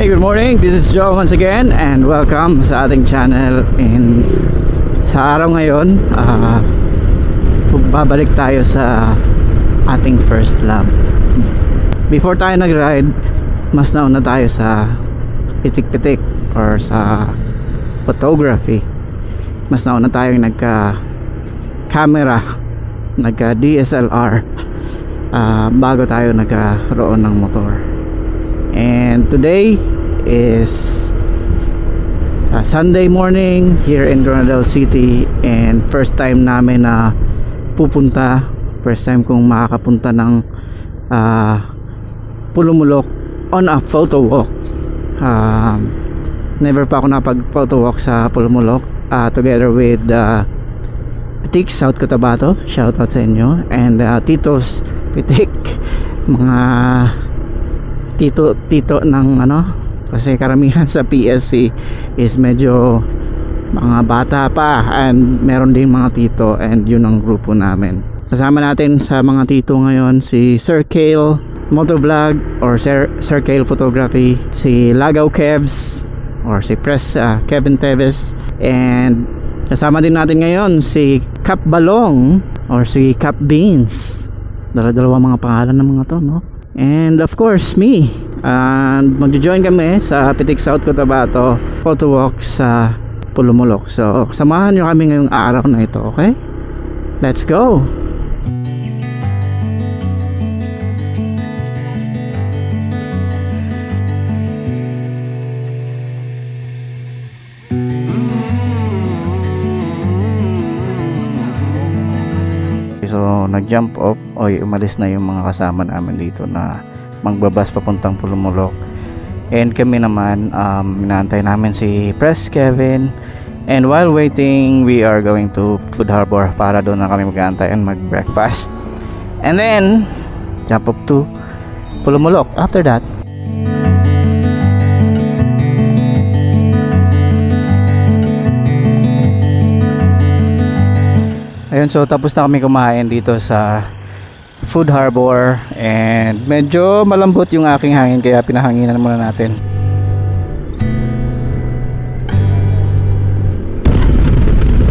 Hey, good morning. This is Joe once again and welcome sa ating channel. And sa araw ngayon, babalik tayo sa ating first love. Before tayo nag-ride, mas nauna tayo sa pitik-pitik or sa photography. Mas nauna tayong nagka-camera, nagka-DSLR bago tayo nagkaroon ng motor. And today is Sunday morning here in Coronadal City, and first time namin na pupunta, first time kong makakapunta ng Pulumulok on a photo walk. Never pa ako napag photo walk sa Pulumulok together with Pitik South Cotabato. Shout out sa inyo. And Tito's Pitik, mga tito ng kasi karamihan sa PSC is medyo mga bata pa, and meron din mga tito, and yun ang grupo namin. Kasama natin sa mga tito ngayon si Sir Kale Motovlog or Sir Kale Photography, si Lagaw Kevs or si Press Kevin Teves, and kasama din natin ngayon si Cap Balong or si Cap Beans. Dala-dalawa mga pangalan ng mga to, no? And of course me, and magjo-join kami sa Pitik South Cotabato photo walk sa Pulumulok. So samahan nyo kami ngayong araw na ito, okay? Let's go! So nag-jump off o umalis na yung mga kasama namin dito na magbabas papuntang Pulumulok, and kami naman inaantay namin si Press Kevin, and while waiting we are going to Food Harbor para doon na kami mag-aantay and mag-breakfast, and then jump off to Pulumulok after that. Ayun, so tapos na kami kumain dito sa Food Harbor, and medyo malambot yung aking hangin kaya pinahanginan muna natin.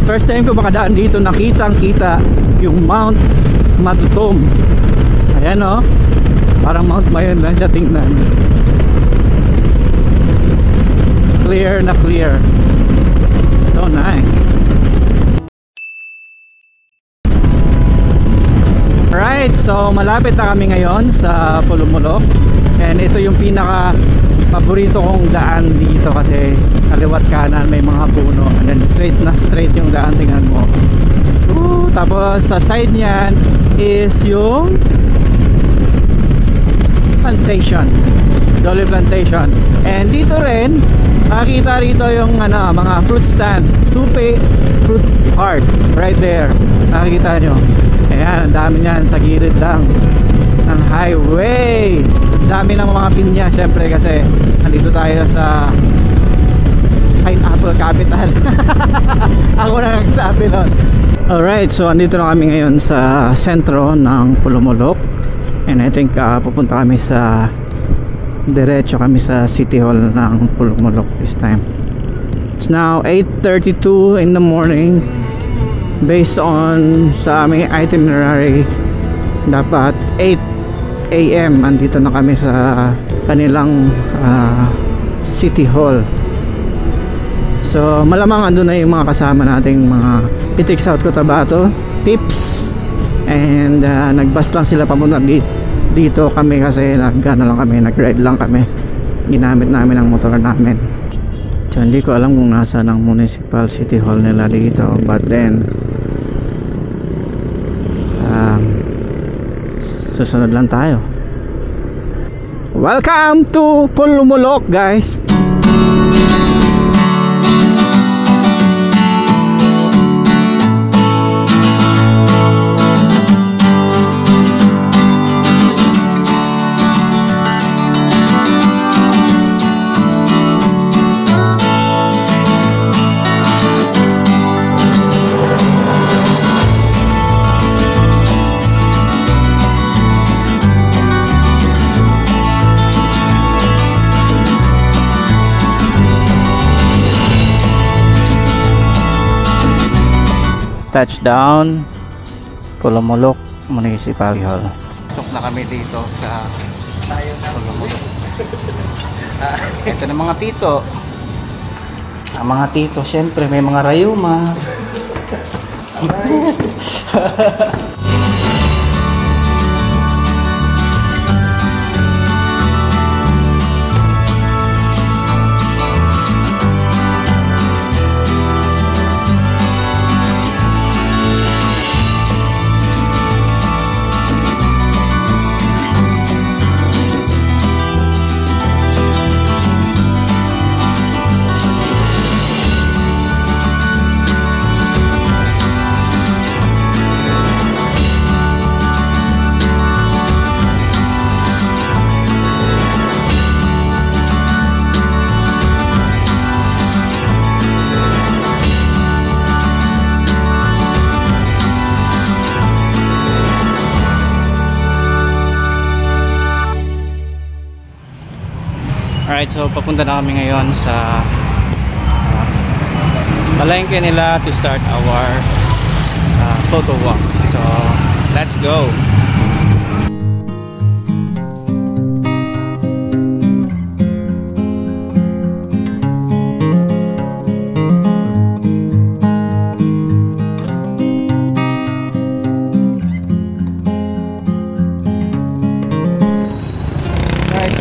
First time ko makadaan dito, nakitang-kita yung Mount Matutom. Ayan o, parang Mount Mayon lang siya tingnan. Clear na clear. So nice. Alright, so malapit na kami ngayon sa Pulumulok, and ito yung pinaka paborito kong daan dito kasi kaliwat kanan may mga puno, and then straight na straight yung daan, tingnan mo. Tapos sa side niyan is yung plantation, Dolly Plantation, and dito rin makikita rito yung mga fruit stand, Tupi Fruit Cart right there, makikita nyo. Ayan, ang dami niyan sa gilid lang ng highway. Dami ng mga pinya, syempre kasi nandito tayo sa Pineapple Capital. Ako na nagsabi nun. Alright, so andito na kami ngayon sa sentro ng Pulumulok, and I think pupunta kami sa diretso kami sa City Hall ng Pulumulok this time. It's now 8:32 in the morning. Based on sa aming itinerary, dapat 8 AM andito na kami sa kanilang City Hall. So malamang andun na yung mga kasama nating mga Pitik South Cotabato Pips, and nagbus lang sila papunta dito kami kasi nag-ride lang kami, ginamit namin ang motor namin. So hindi ko alam kung nasa ng Municipal City Hall nila dito, but then susunod lang tayo. Welcome to Pulumulok, guys. Touchdown Pulumulok Municipal Hall. Pasok na kami dito sa Pulumulok. Ito na mga tito. Ang mga tito, syempre may mga rayuma. Alright, so papunta na kami ngayon sa palengke nila to start our photo walk. So, let's go!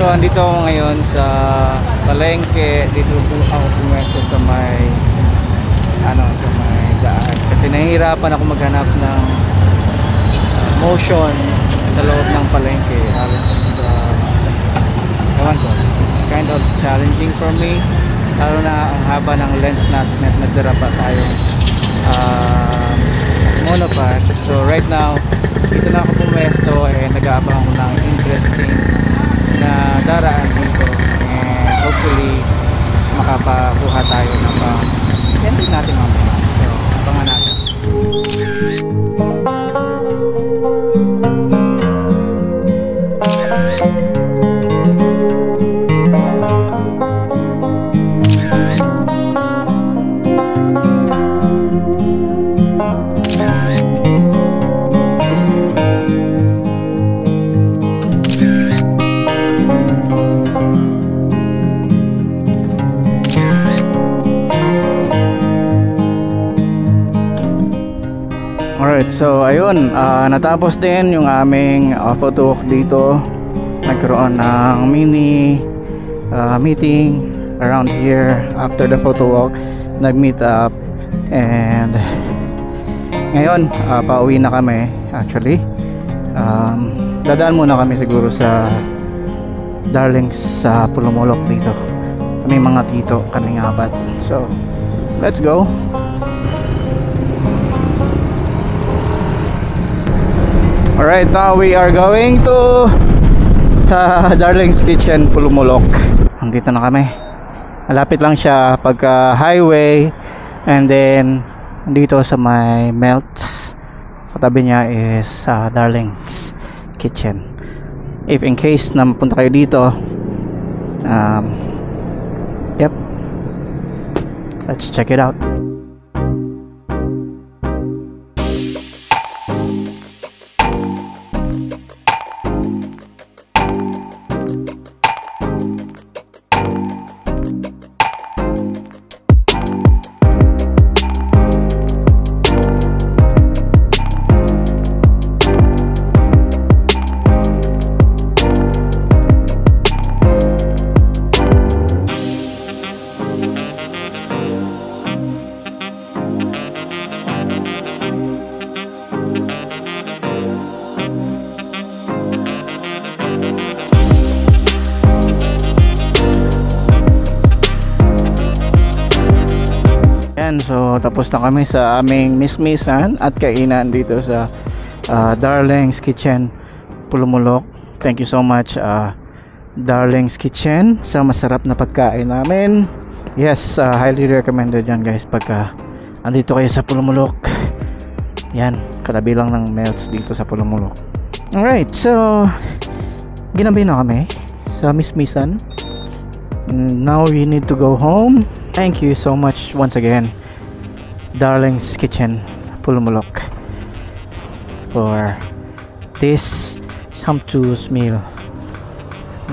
So andito ako ngayon sa palengke. Dito ako pumesto sa may sa may daan kasi nahihirapan ako maghanap ng motion sa loob ng palengke. Halos ewan ko, kind of challenging for me, lalo na ang haba ng lens natin at nagdara pa tayong monopod. So right now dito na ako pumesto, nag-aabang ako ng interesting na daraan dito, and hopefully makapakuha tayo ng ending natin mamaya. So abangan natin. Alright, so ayun, natapos din yung aming photo walk dito. Nagkaroon ng mini meeting around here after the photo walk. Nag-meet up, and ngayon pauwi na kami actually. Dadaan muna kami siguro sa Darlings sa Pulumulok dito. Kami mga tito, kaming apat. So, let's go! Alright, now we are going to Darlings Kitchen, Pulumulok. Nandito na kami. Malapit lang siya pagka highway, and then dito sa may Melts, katabi niya is Darlings Kitchen. If in case na mapunta kayo dito, yep, let's check it out. So tapos na kami sa aming mismisan at kainan dito sa Darlings Kitchen, Pulumulok. Thank you so much Darlings Kitchen sa masarap na pagkain namin. Yes, highly recommended yan guys pagka andito kayo sa Pulumulok. Yan, katabi lang ng Melts dito sa Pulumulok. Alright, so ginabi na kami sa mismisan. Now we need to go home. Thank you so much once again Darlings Kitchen, Pulumulok for this sumptuous meal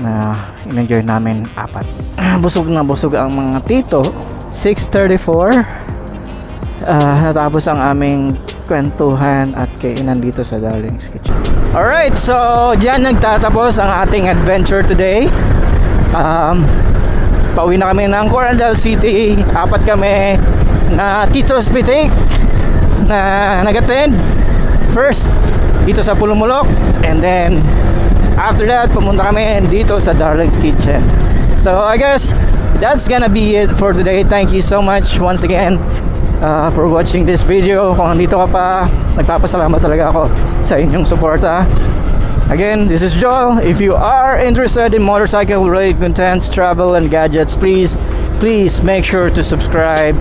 na in-enjoy namin apat. Busog na busog ang mga tito. 6:34 natapos ang aming kwentuhan at kainan dito sa Darling's Kitchen. Alright, so dyan nagtatapos ang ating adventure today. Pauwi na kami ng Corandel City. Apat kami na Tito's Pitik na nag-attend. First dito sa Pulumulok, and then after that pumunta kami dito sa Darling's Kitchen. So I guess that's gonna be it for today. Thank you so much once again for watching this video. Kung nandito ka pa, nagpapasalamat talaga ako sa inyong suporta. Again, this is Joel. If you are interested in motorcycle related contents, travel and gadgets, please make sure to subscribe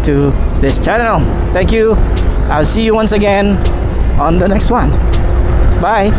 to this channel. Thank you. I'll see you once again on the next one. Bye.